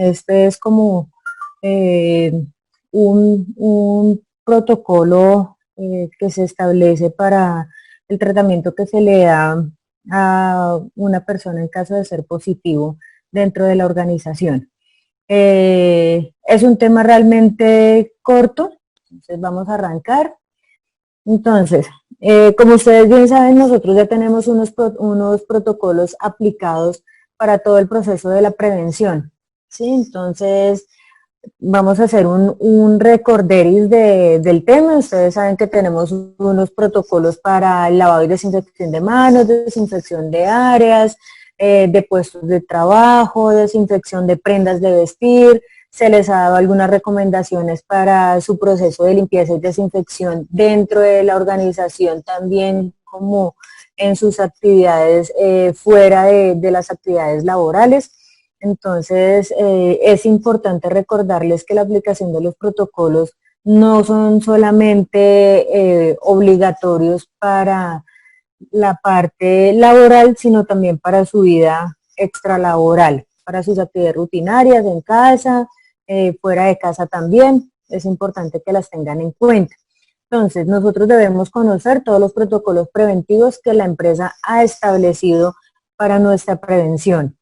Este es como eh, un protocolo que se establece para el tratamiento que se le da a una persona en caso de ser positivo dentro de la organización. Es un tema realmente corto, entonces vamos a arrancar. Entonces, como ustedes bien saben, nosotros ya tenemos unos protocolos aplicados para todo el proceso de la prevención, ¿sí? Entonces, vamos a hacer un recorderis del tema. Ustedes saben que tenemos unos protocolos para el lavado y desinfección de manos, desinfección de áreas, de puestos de trabajo, desinfección de prendas de vestir. Se les ha dado algunas recomendaciones para su proceso de limpieza y desinfección dentro de la organización, también como en sus actividades fuera de las actividades laborales. Entonces, es importante recordarles que la aplicación de los protocolos no son solamente obligatorios para la parte laboral, sino también para su vida extralaboral, para sus actividades rutinarias en casa, fuera de casa también. Es importante que las tengan en cuenta. Entonces, nosotros debemos conocer todos los protocolos preventivos que la empresa ha establecido para nuestra prevención.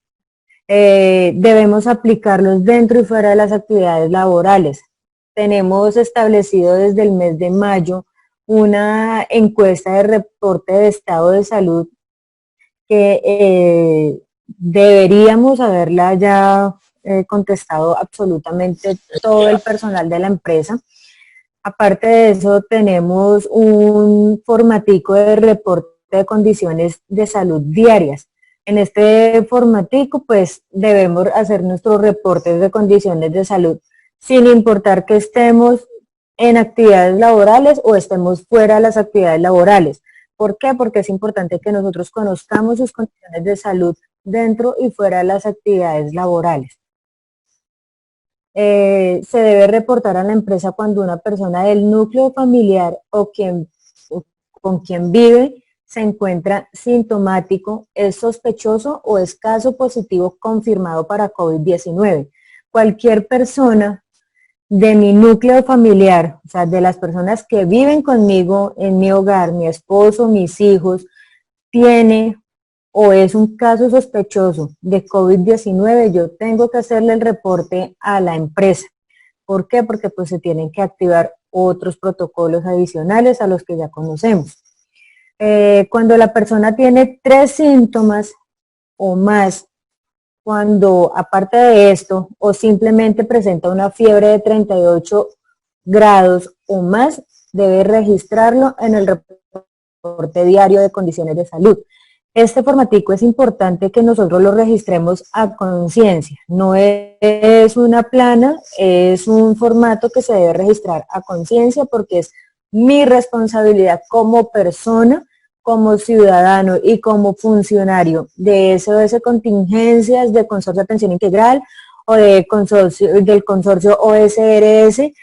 Debemos aplicarlos dentro y fuera de las actividades laborales. Tenemos establecido desde el mes de mayo una encuesta de reporte de estado de salud que deberíamos haberla ya contestado absolutamente todo el personal de la empresa. Aparte de eso, tenemos un formatico de reporte de condiciones de salud diarias. En este formatico, pues, debemos hacer nuestros reportes de condiciones de salud, sin importar que estemos en actividades laborales o estemos fuera de las actividades laborales. ¿Por qué? Porque es importante que nosotros conozcamos sus condiciones de salud dentro y fuera de las actividades laborales. Se debe reportar a la empresa cuando una persona del núcleo familiar o con quien vive se encuentra sintomático, es sospechoso o es caso positivo confirmado para COVID-19. Cualquier persona de mi núcleo familiar, o sea, de las personas que viven conmigo en mi hogar, mi esposo, mis hijos, tiene o es un caso sospechoso de COVID-19, yo tengo que hacerle el reporte a la empresa. ¿Por qué? Porque pues se tienen que activar otros protocolos adicionales a los que ya conocemos. Cuando la persona tiene 3 síntomas o más, cuando aparte de esto o simplemente presenta una fiebre de 38 grados o más, debe registrarlo en el reporte diario de condiciones de salud. Este formatico es importante que nosotros lo registremos a conciencia, no es una plana, es un formato que se debe registrar a conciencia porque es mi responsabilidad como persona, como ciudadano y como funcionario de SOS Contingencias, de Consorcio de Atención Integral o del consorcio OSRS,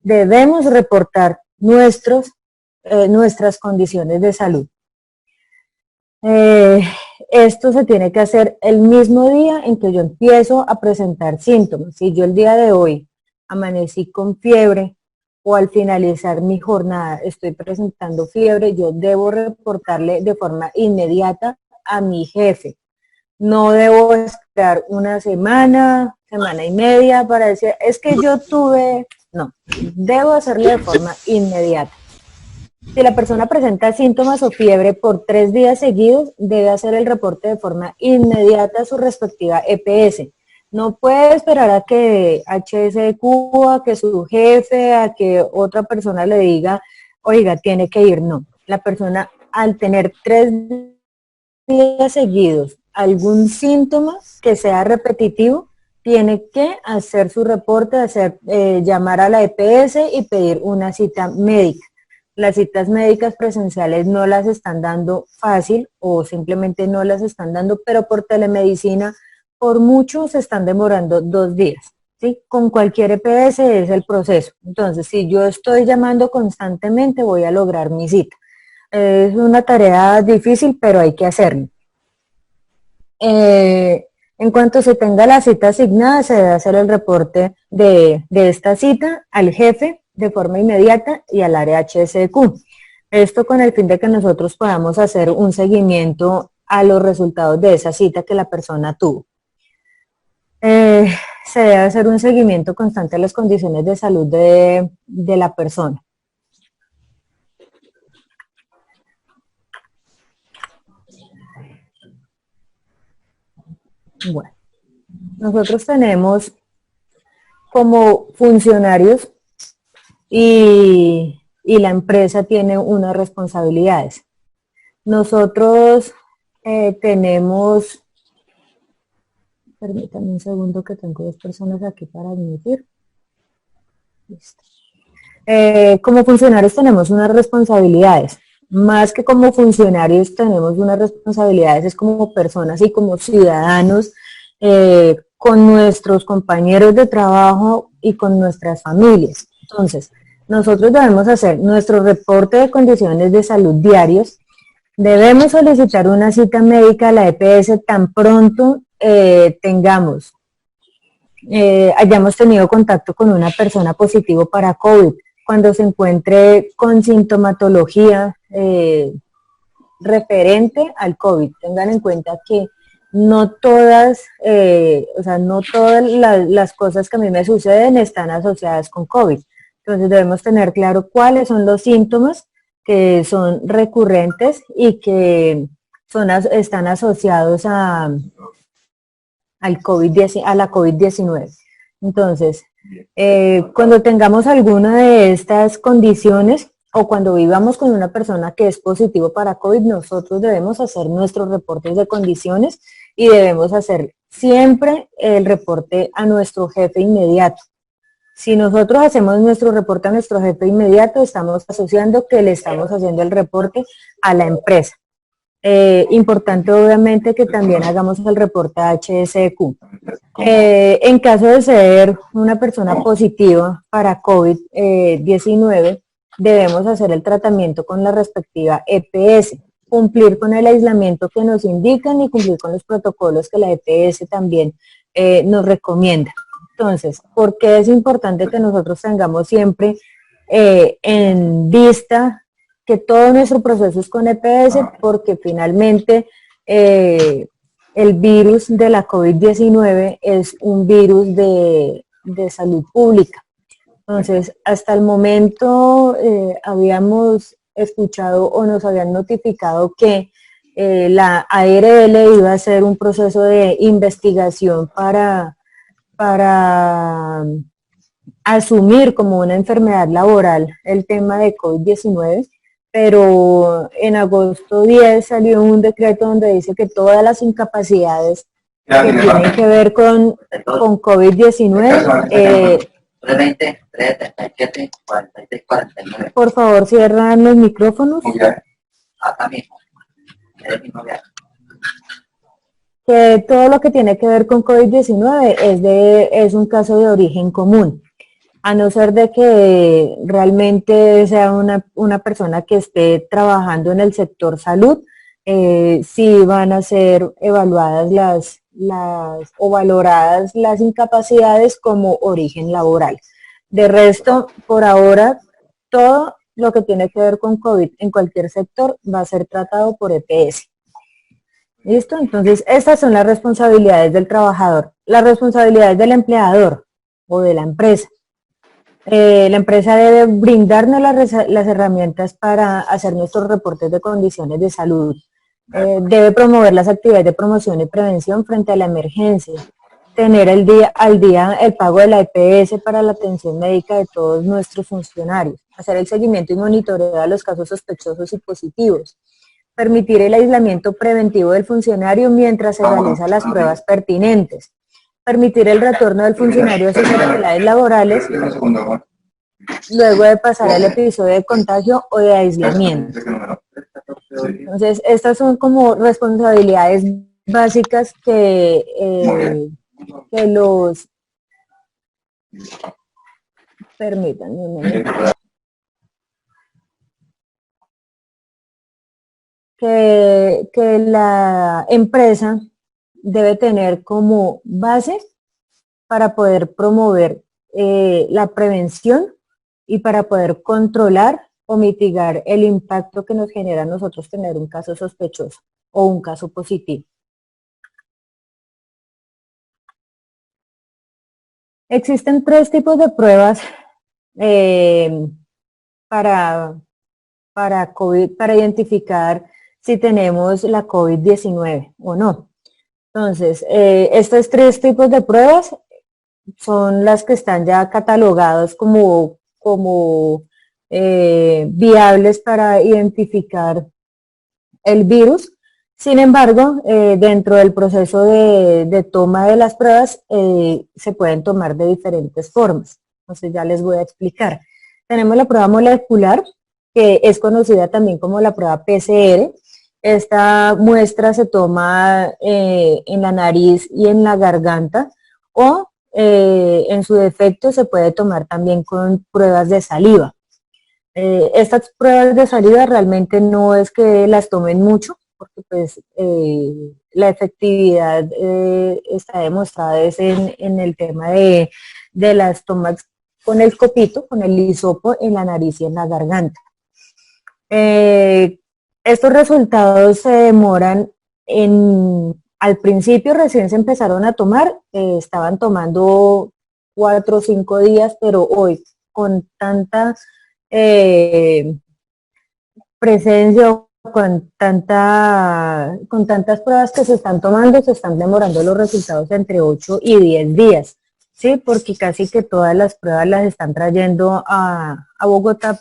debemos reportar nuestras condiciones de salud. Esto se tiene que hacer el mismo día en que yo empiezo a presentar síntomas. Si yo el día de hoy amanecí con fiebre o al finalizar mi jornada estoy presentando fiebre, yo debo reportarle de forma inmediata a mi jefe. No debo esperar una semana, semana y media para decir, es que yo tuve, no, debo hacerlo de forma inmediata. Si la persona presenta síntomas o fiebre por 3 días seguidos, debe hacer el reporte de forma inmediata a su respectiva EPS. No puede esperar a que HSQ, a que su jefe, a que otra persona le diga, oiga, tiene que ir. No, la persona al tener 3 días seguidos algún síntoma que sea repetitivo, tiene que hacer su reporte, llamar a la EPS y pedir una cita médica. Las citas médicas presenciales no las están dando fácil o simplemente no las están dando, pero por telemedicina por mucho se están demorando 2 días, ¿sí? Con cualquier EPS es el proceso. Entonces, si yo estoy llamando constantemente, voy a lograr mi cita. Es una tarea difícil, pero hay que hacerlo. En cuanto se tenga la cita asignada, se debe hacer el reporte de esta cita al jefe de forma inmediata y al área HSQ. Esto con el fin de que nosotros podamos hacer un seguimiento a los resultados de esa cita que la persona tuvo. Se debe hacer un seguimiento constante a las condiciones de salud de la persona. Bueno, nosotros tenemos como funcionarios y la empresa tiene unas responsabilidades. Nosotros tenemos, permítanme un segundo que tengo 2 personas aquí para admitir. Listo. Como funcionarios tenemos unas responsabilidades. Más que como funcionarios tenemos unas responsabilidades, es como personas y como ciudadanos con nuestros compañeros de trabajo y con nuestras familias. Entonces, nosotros debemos hacer nuestro reporte de condiciones de salud diarios, debemos solicitar una cita médica a la EPS tan pronto hayamos tenido contacto con una persona positivo para COVID, cuando se encuentre con sintomatología referente al COVID. Tengan en cuenta que no todas, no todas las cosas que a mí me suceden están asociadas con COVID. Entonces debemos tener claro cuáles son los síntomas que son recurrentes y que están asociados a la COVID-19. Entonces, cuando tengamos alguna de estas condiciones o cuando vivamos con una persona que es positivo para COVID, nosotros debemos hacer nuestros reportes de condiciones y debemos hacer siempre el reporte a nuestro jefe inmediato. Si nosotros hacemos nuestro reporte a nuestro jefe inmediato, estamos asociando que le estamos haciendo el reporte a la empresa. Importante obviamente que también hagamos el reporte a HSQ. En caso de ser una persona positiva para COVID-19, debemos hacer el tratamiento con la respectiva EPS, cumplir con el aislamiento que nos indican y cumplir con los protocolos que la EPS también nos recomienda. Entonces, ¿por qué es importante que nosotros tengamos siempre en vista que todo nuestro proceso es con EPS? Porque finalmente el virus de la COVID-19 es un virus de salud pública. Entonces, hasta el momento habíamos escuchado o nos habían notificado que la ARL iba a hacer un proceso de investigación para asumir como una enfermedad laboral el tema de COVID-19, pero en agosto 10 salió un decreto donde dice que todas las incapacidades que tienen que ver con COVID-19, 320, 337, 49. Por favor, cierran los micrófonos. Acá mismo, que todo lo que tiene que ver con COVID-19 es un caso de origen común, a no ser de que realmente sea una persona que esté trabajando en el sector salud, sí van a ser evaluadas o valoradas las incapacidades como origen laboral. De resto, por ahora, todo lo que tiene que ver con COVID en cualquier sector va a ser tratado por EPS. ¿Listo? Entonces, estas son las responsabilidades del trabajador. Las responsabilidades del empleador o de la empresa. La empresa debe brindarnos las herramientas para hacer nuestros reportes de condiciones de salud. Debe promover las actividades de promoción y prevención frente a la emergencia. Tener al día el pago de la EPS para la atención médica de todos nuestros funcionarios. Hacer el seguimiento y monitoreo de los casos sospechosos y positivos. Permitir el aislamiento preventivo del funcionario mientras se realizan las pruebas pertinentes. Permitir el retorno del funcionario a sus actividades laborales luego de pasar el episodio de contagio o de aislamiento. Entonces, estas son como responsabilidades básicas que los... Permítanme un momento. Que la empresa debe tener como base para poder promover la prevención y para poder controlar o mitigar el impacto que nos genera a nosotros tener un caso sospechoso o un caso positivo. Existen tres tipos de pruebas eh, para, COVID, para identificar si tenemos la COVID-19 o no. Entonces, estos tres tipos de pruebas son las que están ya catalogadas como viables para identificar el virus. Sin embargo, dentro del proceso de toma de las pruebas se pueden tomar de diferentes formas. Entonces ya les voy a explicar. Tenemos la prueba molecular, que es conocida también como la prueba PCR. Esta muestra se toma en la nariz y en la garganta o en su defecto se puede tomar también con pruebas de saliva. Estas pruebas de saliva realmente no es que las tomen mucho, porque pues la efectividad está demostrada es en el tema de las tomas con el copito, con el hisopo en la nariz y en la garganta. Estos resultados se demoran al principio recién se empezaron a tomar, estaban tomando 4 o 5 días, pero hoy con tanta presencia, con tantas pruebas que se están tomando, se están demorando los resultados entre 8 y 10 días, ¿sí? Porque casi que todas las pruebas las están trayendo a Bogotá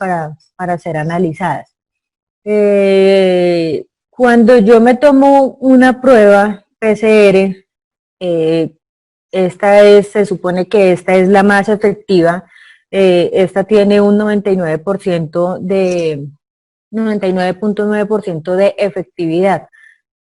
para ser analizadas. Cuando yo me tomo una prueba PCR, se supone que esta es la más efectiva, esta tiene un 99.9% de efectividad.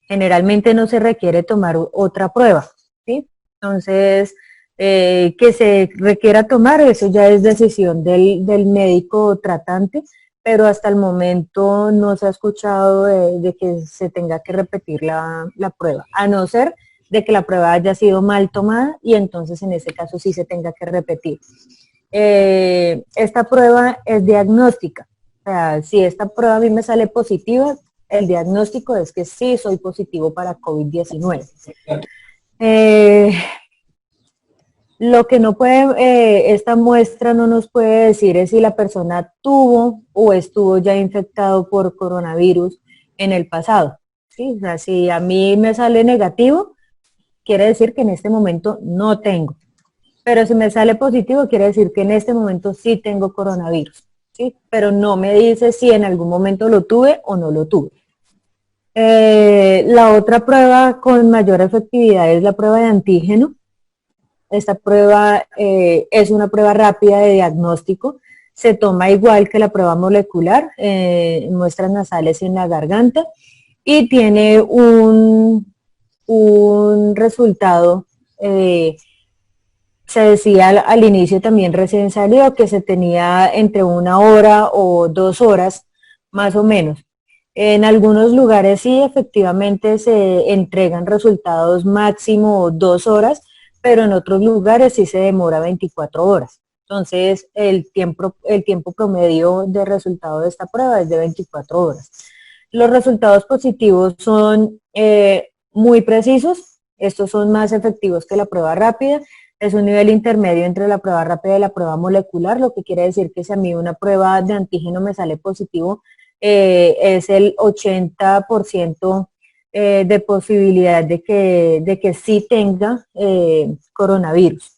Generalmente no se requiere tomar otra prueba, ¿sí? Entonces, que se requiera tomar, eso ya es decisión del médico tratante, pero hasta el momento no se ha escuchado de que se tenga que repetir la prueba, a no ser de que la prueba haya sido mal tomada y entonces en ese caso sí se tenga que repetir. Esta prueba es diagnóstica, o sea, si esta prueba a mí me sale positiva, el diagnóstico es que sí soy positivo para COVID-19. Lo que no puede, esta muestra no nos puede decir es si la persona tuvo o estuvo ya infectado por coronavirus en el pasado, ¿sí? O sea, si a mí me sale negativo, quiere decir que en este momento no tengo. Pero si me sale positivo, quiere decir que en este momento sí tengo coronavirus, ¿sí? Pero no me dice si en algún momento lo tuve o no lo tuve. La otra prueba con mayor efectividad es la prueba de antígeno. Esta prueba es una prueba rápida de diagnóstico. Se toma igual que la prueba molecular, muestras nasales en la garganta y tiene un resultado se decía al inicio también recién salió que se tenía entre 1 hora o 2 horas, más o menos. En algunos lugares sí, efectivamente se entregan resultados máximo 2 horas, pero en otros lugares sí se demora 24 horas. Entonces, el tiempo promedio de resultado de esta prueba es de 24 horas. Los resultados positivos son muy precisos, estos son más efectivos que la prueba rápida. Es un nivel intermedio entre la prueba rápida y la prueba molecular, lo que quiere decir que si a mí una prueba de antígeno me sale positivo, es el 80% de posibilidad de que sí tenga coronavirus.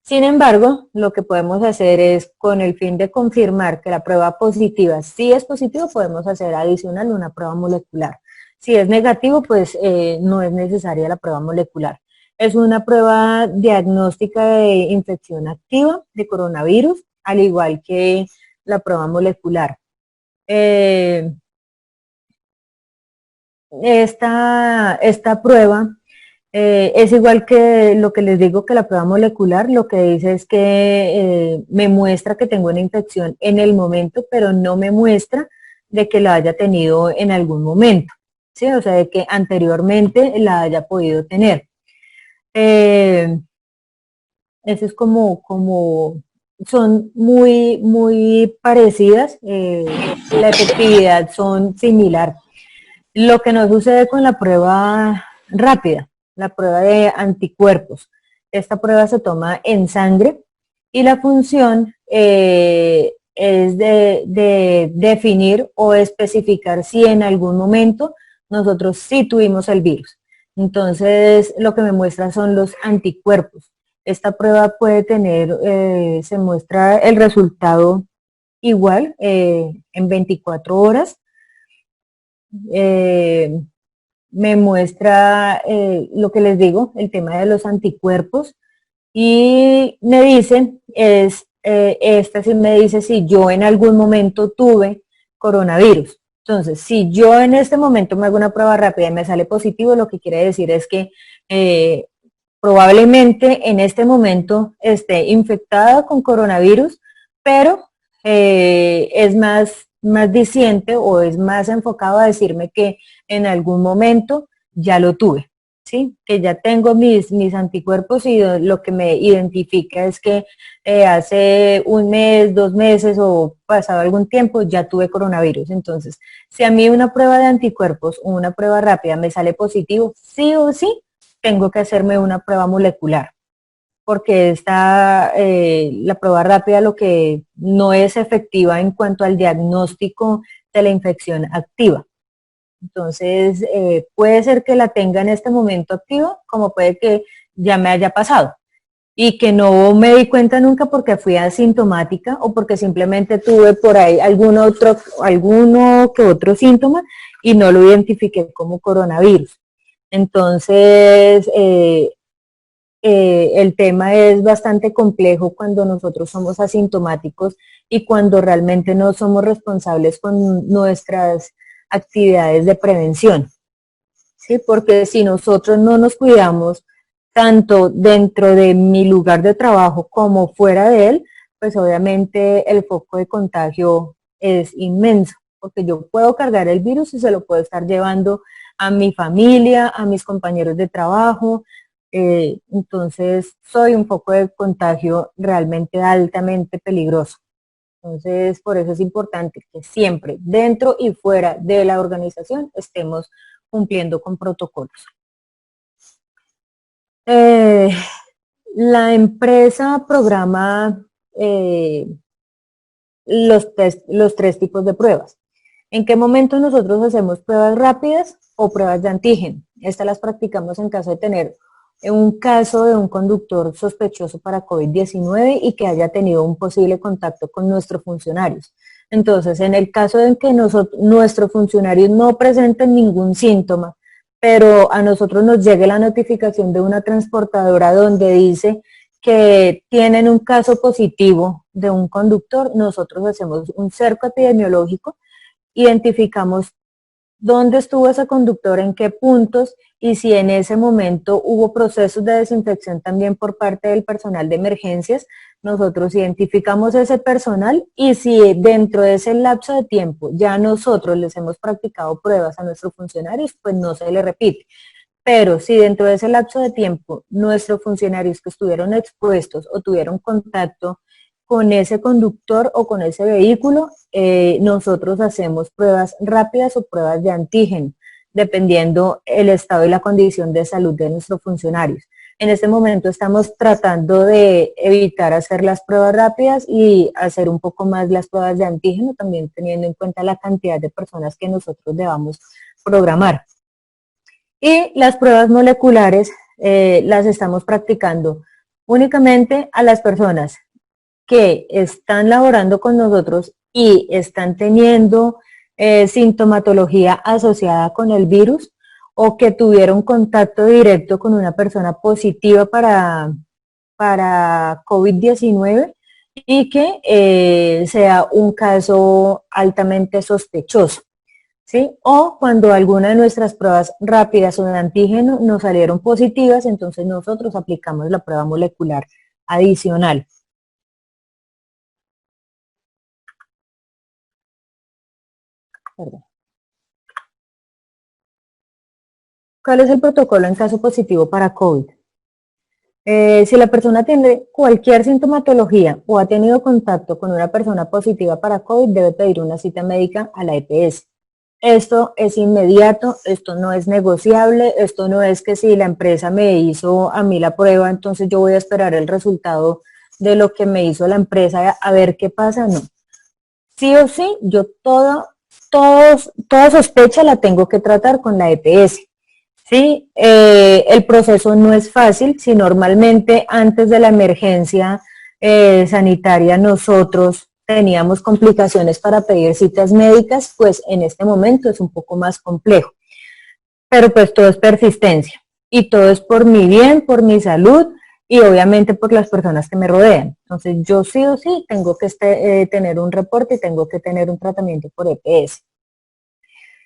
Sin embargo, lo que podemos hacer es, con el fin de confirmar que la prueba positiva sí es positivo, podemos hacer adicional una prueba molecular. Si es negativo, pues no es necesaria la prueba molecular. Es una prueba diagnóstica de infección activa de coronavirus, al igual que la prueba molecular. Esta prueba es igual que lo que les digo que la prueba molecular, lo que dice es que me muestra que tengo una infección en el momento, pero no me muestra de que la haya tenido en algún momento. ¿sí? O sea, de que anteriormente la haya podido tener. Eh, Eso es son muy parecidas, la efectividad son similar. Lo que no sucede con la prueba rápida, la prueba de anticuerpos. Esta prueba se toma en sangre y la función es de definir o especificar si en algún momento nosotros sí tuvimos el virus. Entonces, lo que me muestra son los anticuerpos. Esta prueba puede tener, se muestra el resultado igual en 24 horas. Eh, Me muestra lo que les digo, el tema de los anticuerpos y me dicen, esta sí me dice si yo en algún momento tuve coronavirus. Entonces, si yo en este momento me hago una prueba rápida y me sale positivo, lo que quiere decir es que eh, probablemente en este momento esté infectada con coronavirus, pero es más diciente o es más enfocado a decirme que en algún momento ya lo tuve, ¿sí? Que ya tengo mis anticuerpos y lo que me identifica es que hace un mes, 2 meses o pasado algún tiempo ya tuve coronavirus. Entonces, si a mí una prueba de anticuerpos o una prueba rápida me sale positivo, sí o sí, tengo que hacerme una prueba molecular, porque la prueba rápida lo que no es efectiva en cuanto al diagnóstico de la infección activa. Entonces, puede ser que la tenga en este momento activa, como puede que ya me haya pasado y que no me di cuenta nunca porque fui asintomática o porque simplemente tuve por ahí alguno que otro síntoma y no lo identifiqué como coronavirus. Entonces, el tema es bastante complejo cuando nosotros somos asintomáticos y cuando realmente no somos responsables con nuestras actividades de prevención, ¿sí? Porque si nosotros no nos cuidamos tanto dentro de mi lugar de trabajo como fuera de él, pues obviamente el foco de contagio es inmenso, porque yo puedo cargar el virus y se lo puedo estar llevando a mi familia, a mis compañeros de trabajo. Entonces, soy un foco de contagio realmente altamente peligroso. Entonces, por eso es importante que siempre, dentro y fuera de la organización, estemos cumpliendo con protocolos. Eh, la empresa programa eh, los tres tipos de pruebas. ¿En qué momento nosotros hacemos pruebas rápidas o pruebas de antígeno? Estas las practicamos en caso de tener un caso de un conductor sospechoso para COVID-19 y que haya tenido un posible contacto con nuestros funcionarios. Entonces, en el caso de que nuestros funcionarios no presenten ningún síntoma, pero a nosotros nos llegue la notificación de una transportadora donde dice que tienen un caso positivo de un conductor, nosotros hacemos un cerco epidemiológico, identificamos dónde estuvo ese conductor, en qué puntos y si en ese momento hubo procesos de desinfección también por parte del personal de emergencias. Nosotros identificamos ese personal y si dentro de ese lapso de tiempo ya nosotros les hemos practicado pruebas a nuestros funcionarios, pues no se le repite. Pero si dentro de ese lapso de tiempo nuestros funcionarios que estuvieron expuestos o tuvieron contacto con ese conductor o con ese vehículo, nosotros hacemos pruebas rápidas o pruebas de antígeno, dependiendo el estado y la condición de salud de nuestros funcionarios. En este momento estamos tratando de evitar hacer las pruebas rápidas y hacer un poco más las pruebas de antígeno, también teniendo en cuenta la cantidad de personas que nosotros debamos programar. Y las pruebas moleculares las estamos practicando únicamente a las personas que están laborando con nosotros y están teniendo sintomatología asociada con el virus o que tuvieron contacto directo con una persona positiva para COVID-19 y que sea un caso altamente sospechoso. ¿Sí? O cuando alguna de nuestras pruebas rápidas o de antígeno nos salieron positivas, entonces nosotros aplicamos la prueba molecular adicional. Perdón. ¿Cuál es el protocolo en caso positivo para COVID? Si la persona tiene cualquier sintomatología o ha tenido contacto con una persona positiva para COVID, debe pedir una cita médica a la EPS. Esto es inmediato, esto no es negociable, esto no es que si la empresa me hizo a mí la prueba, entonces yo voy a esperar el resultado de lo que me hizo la empresa a ver qué pasa, no. Sí o sí, yo toda sospecha la tengo que tratar con la EPS. Sí, el proceso no es fácil. Si normalmente antes de la emergencia sanitaria nosotros teníamos complicaciones para pedir citas médicas, pues en este momento es un poco más complejo. Pero pues todo es persistencia y todo es por mi bien, por mi salud y obviamente por las personas que me rodean. Entonces yo sí o sí tengo que tener un reporte y tengo que tener un tratamiento por EPS.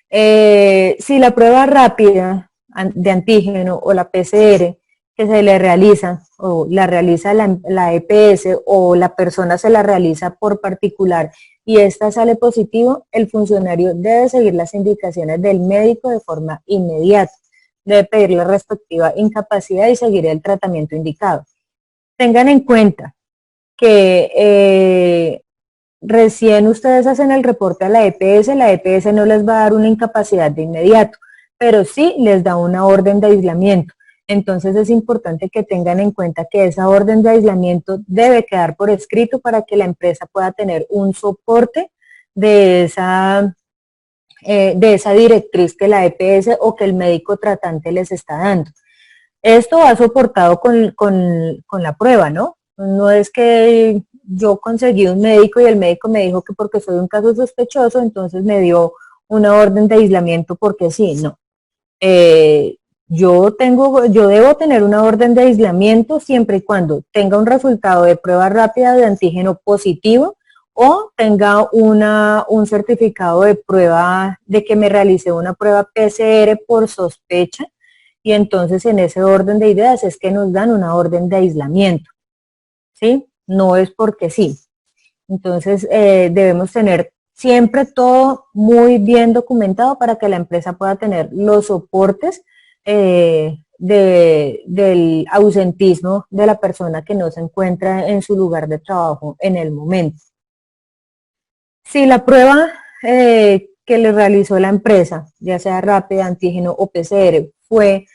Si la prueba rápida de antígeno o la PCR que se le realiza o la realiza la EPS o la persona se la realiza por particular y esta sale positivo, el funcionario debe seguir las indicaciones del médico de forma inmediata. Debe pedir la respectiva incapacidad y seguir el tratamiento indicado. Tengan en cuenta que recién ustedes hacen el reporte a la EPS no les va a dar una incapacidad de inmediato, pero sí les da una orden de aislamiento. Entonces es importante que tengan en cuenta que esa orden de aislamiento debe quedar por escrito para que la empresa pueda tener un soporte de esa directriz que la EPS o que el médico tratante les está dando. Esto va soportado con la prueba, ¿no? No es que yo conseguí un médico y el médico me dijo que porque soy un caso sospechoso, entonces me dio una orden de aislamiento porque sí, no. Yo debo tener una orden de aislamiento siempre y cuando tenga un resultado de prueba rápida de antígeno positivo o tenga un certificado de prueba de que me realicé una prueba PCR por sospecha y entonces en ese orden de ideas es que nos dan una orden de aislamiento, ¿sí? No es porque sí. Entonces debemos tener siempre todo muy bien documentado para que la empresa pueda tener los soportes del ausentismo de la persona que no se encuentra en su lugar de trabajo en el momento. Si la prueba que le realizó la empresa, ya sea rápida, antígeno o PCR, fue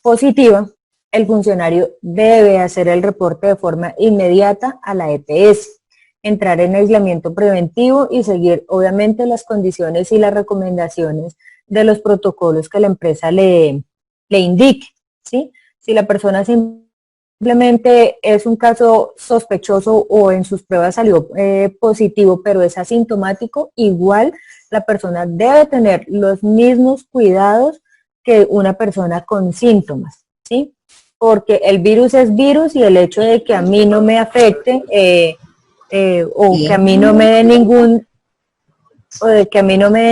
positiva, el funcionario debe hacer el reporte de forma inmediata a la EPS, entrar en aislamiento preventivo y seguir obviamente las condiciones y las recomendaciones de los protocolos que la empresa le indique, ¿sí? Si la persona simplemente es un caso sospechoso o en sus pruebas salió positivo, pero es asintomático, igual la persona debe tener los mismos cuidados que una persona con síntomas, ¿sí? Porque el virus es virus y el hecho de que a mí no me afecte o que a mí no me dé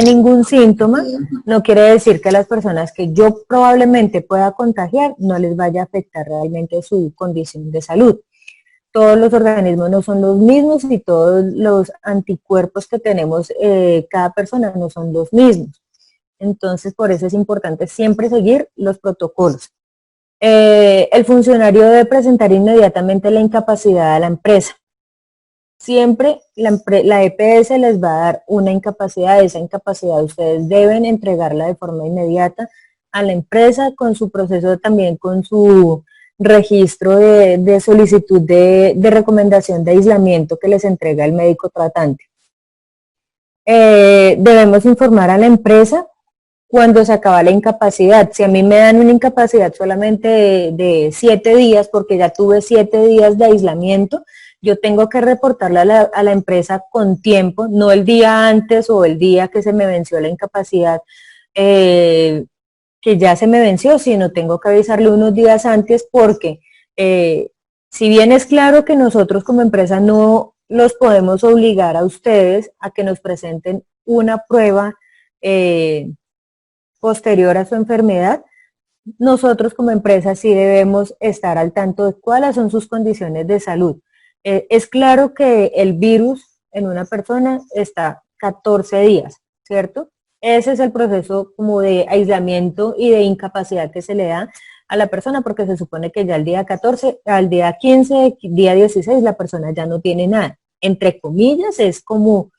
ningún síntoma, no quiere decir que a las personas que yo probablemente pueda contagiar no les vaya a afectar realmente su condición de salud. Todos los organismos no son los mismos y todos los anticuerpos que tenemos cada persona no son los mismos. Entonces, por eso es importante siempre seguir los protocolos. El funcionario debe presentar inmediatamente la incapacidad a la empresa. Siempre la EPS les va a dar una incapacidad, esa incapacidad ustedes deben entregarla de forma inmediata a la empresa con su proceso también, con su registro de solicitud de recomendación de aislamiento que les entrega el médico tratante. Debemos informar a la empresa cuando se acaba la incapacidad. Si a mí me dan una incapacidad solamente de 7 días, porque ya tuve 7 días de aislamiento, yo tengo que reportarle a la empresa con tiempo, no el día antes o el día que se me venció la incapacidad, que ya se me venció, sino tengo que avisarle unos días antes porque si bien es claro que nosotros como empresa no los podemos obligar a ustedes a que nos presenten una prueba posterior a su enfermedad, nosotros como empresa sí debemos estar al tanto de cuáles son sus condiciones de salud. Es claro que el virus en una persona está 14 días, ¿cierto? ese es el proceso como de aislamiento y de incapacidad que se le da a la persona, porque se supone que ya al día 14, al día 15, día 16, la persona ya no tiene nada. Entre comillas, es como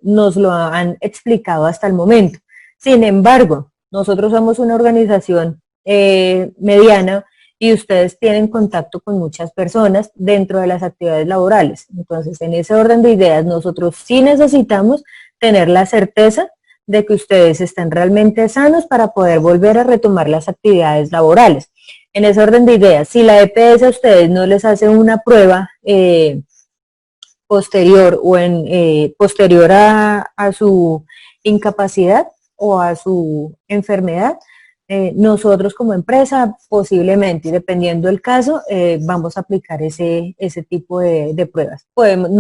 nos lo han explicado hasta el momento. Sin embargo, nosotros somos una organización mediana y ustedes tienen contacto con muchas personas dentro de las actividades laborales. Entonces, en ese orden de ideas, nosotros sí necesitamos tener la certeza de que ustedes estén realmente sanos para poder volver a retomar las actividades laborales. En ese orden de ideas, si la EPS a ustedes no les hace una prueba posterior o posterior a su incapacidad o a su enfermedad, nosotros como empresa posiblemente, dependiendo del caso, vamos a aplicar ese tipo de pruebas. Podemos,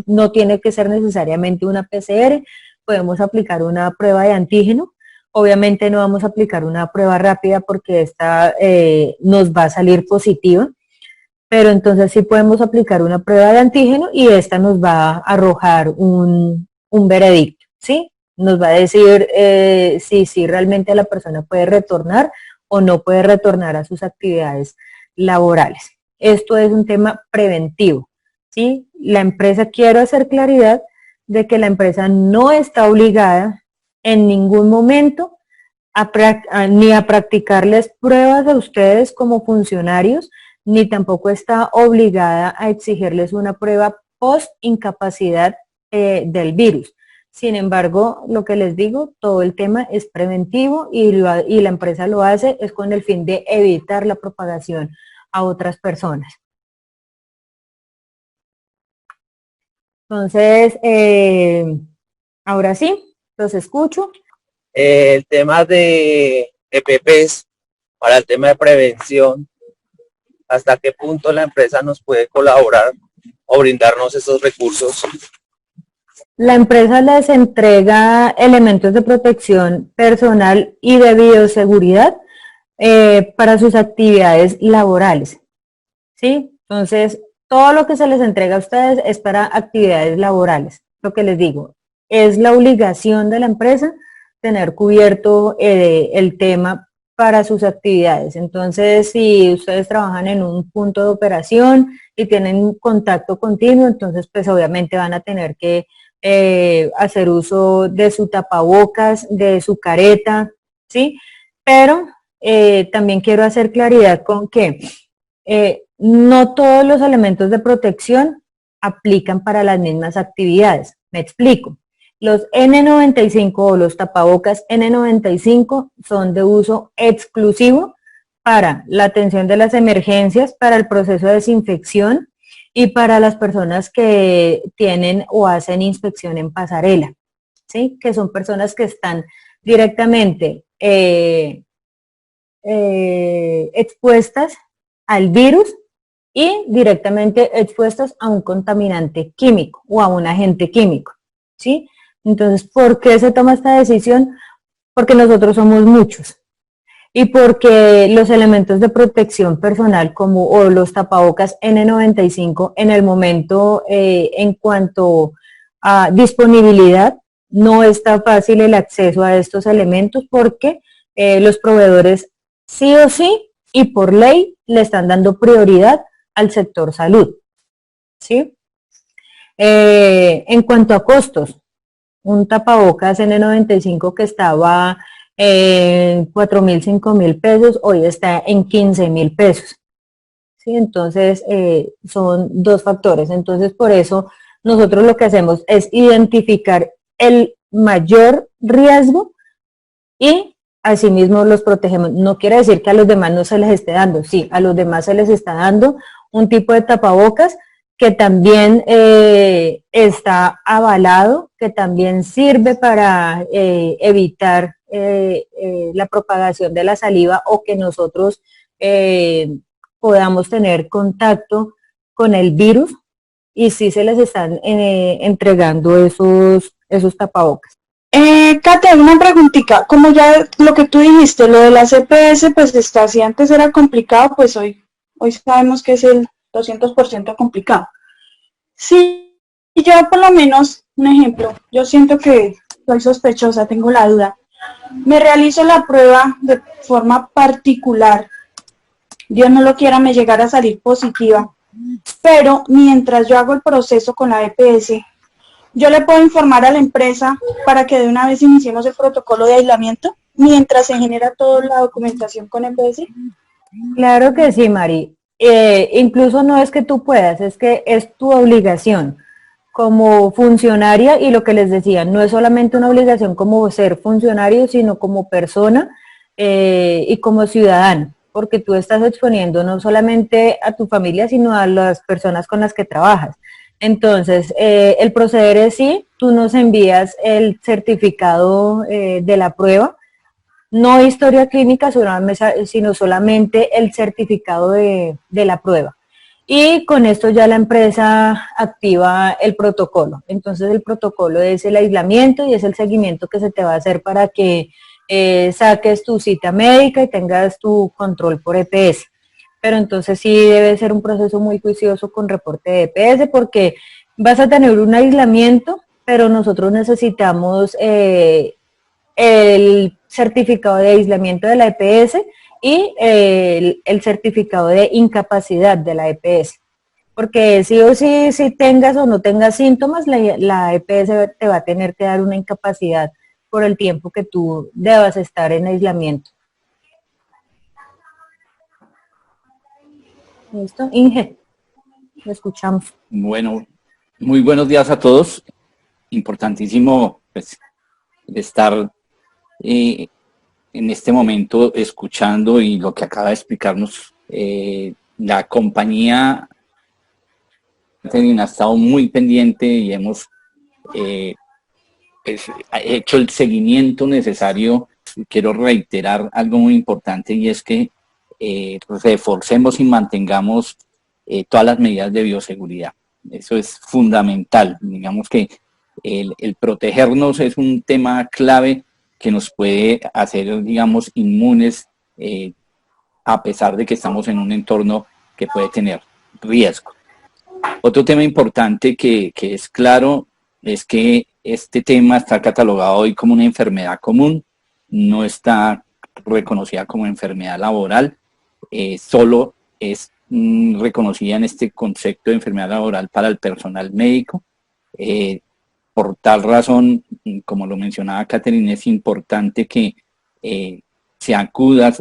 no tiene que ser necesariamente una PCR, podemos aplicar una prueba de antígeno. Obviamente no vamos a aplicar una prueba rápida porque esta nos va a salir positiva, pero entonces sí podemos aplicar una prueba de antígeno y esta nos va a arrojar un veredicto, ¿sí? Nos va a decir si realmente la persona puede retornar o no puede retornar a sus actividades laborales. Esto es un tema preventivo, ¿sí? La empresa, quiero hacer claridad de que la empresa no está obligada en ningún momento ni a practicarles pruebas a ustedes como funcionarios, ni tampoco está obligada a exigirles una prueba post-incapacidad del virus. Sin embargo, lo que les digo, todo el tema es preventivo y la empresa lo hace es con el fin de evitar la propagación a otras personas. Entonces, ahora sí, los escucho. El tema de EPPs para el tema de prevención, ¿hasta qué punto la empresa nos puede colaborar o brindarnos esos recursos? La empresa les entrega elementos de protección personal y de bioseguridad para sus actividades laborales, ¿sí? Entonces, todo lo que se les entrega a ustedes es para actividades laborales. Lo que les digo, es la obligación de la empresa tener cubierto el tema para sus actividades. Entonces, si ustedes trabajan en un punto de operación y tienen contacto continuo, entonces pues obviamente van a tener que hacer uso de su tapabocas, de su careta, ¿sí? Pero también quiero hacer claridad con que no todos los elementos de protección aplican para las mismas actividades. Me explico. Los N95 o los tapabocas N95 son de uso exclusivo para la atención de las emergencias, para el proceso de desinfección y para las personas que tienen o hacen inspección en pasarela, ¿sí? Que son personas que están directamente expuestas al virus y directamente expuestas a un contaminante químico o a un agente químico, ¿sí? Entonces, ¿por qué se toma esta decisión? Porque nosotros somos muchos y porque los elementos de protección personal como o los tapabocas N95 en el momento en cuanto a disponibilidad no está fácil el acceso a estos elementos porque los proveedores sí o sí y por ley le están dando prioridad al sector salud, ¿sí? En cuanto a costos, un tapabocas N95 que estaba en 4.000, 5.000 pesos, hoy está en 15.000 pesos. ¿Sí? Entonces, son dos factores. Entonces, por eso nosotros lo que hacemos es identificar el mayor riesgo y asimismo los protegemos. No quiere decir que a los demás no se les esté dando, sí, a los demás se les está dando un tipo de tapabocas que también está avalado, que también sirve para evitar la propagación de la saliva o que nosotros podamos tener contacto con el virus y sí se les están entregando esos tapabocas. Kate, una preguntita, como ya lo que tú dijiste, lo de la CPS, pues está, si antes era complicado, pues hoy sabemos que es el 200% complicado. Sí, yo por lo menos, un ejemplo, yo siento que soy sospechosa, tengo la duda. Me realizo la prueba de forma particular. Dios no lo quiera, me llegara a salir positiva. Pero mientras yo hago el proceso con la EPS, yo le puedo informar a la empresa para que de una vez iniciemos el protocolo de aislamiento mientras se genera toda la documentación con EPS. Claro que sí, Mari. Incluso no es que tú puedas, es que es tu obligación como funcionaria, y lo que les decía, no es solamente una obligación como ser funcionario, sino como persona y como ciudadano, porque tú estás exponiendo no solamente a tu familia, sino a las personas con las que trabajas. Entonces, el proceder es sí, tú nos envías el certificado de la prueba, no historia clínica, sino solamente el certificado de la prueba. Y con esto ya la empresa activa el protocolo. Entonces el protocolo es el aislamiento y es el seguimiento que se te va a hacer para que saques tu cita médica y tengas tu control por EPS. Pero entonces sí debe ser un proceso muy juicioso con reporte de EPS, porque vas a tener un aislamiento, pero nosotros necesitamos el certificado de aislamiento de la EPS y el certificado de incapacidad de la EPS. Porque sí o sí, si tengas o no tengas síntomas, la EPS te va a tener que dar una incapacidad por el tiempo que tú debas estar en aislamiento. ¿Listo? Inge, lo escuchamos. Bueno, muy buenos días a todos. Importantísimo pues, estar en este momento escuchando y lo que acaba de explicarnos la compañía ha estado muy pendiente y hemos pues, hecho el seguimiento necesario. Quiero reiterar algo muy importante, y es que reforcemos y mantengamos todas las medidas de bioseguridad. Eso es fundamental. Digamos que el protegernos es un tema clave que nos puede hacer, digamos, inmunes a pesar de que estamos en un entorno que puede tener riesgo. Otro tema importante que es claro es que este tema está catalogado hoy como una enfermedad común, no está reconocida como enfermedad laboral, solo es reconocida en este concepto de enfermedad laboral para el personal médico. Por tal razón, como lo mencionaba Catherine, es importante que se acuda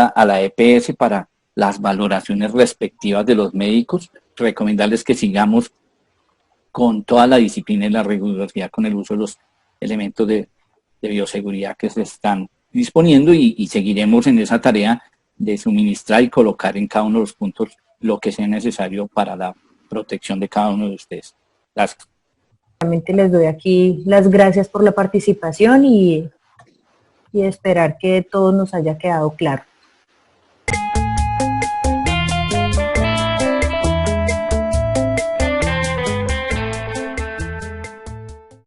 a la EPS para las valoraciones respectivas de los médicos, recomendarles que sigamos con toda la disciplina y la rigurosidad con el uso de los elementos de bioseguridad que se están disponiendo, y seguiremos en esa tarea de suministrar y colocar en cada uno de los puntos lo que sea necesario para la protección de cada uno de ustedes. Gracias. Realmente les doy aquí las gracias por la participación y esperar que todo nos haya quedado claro.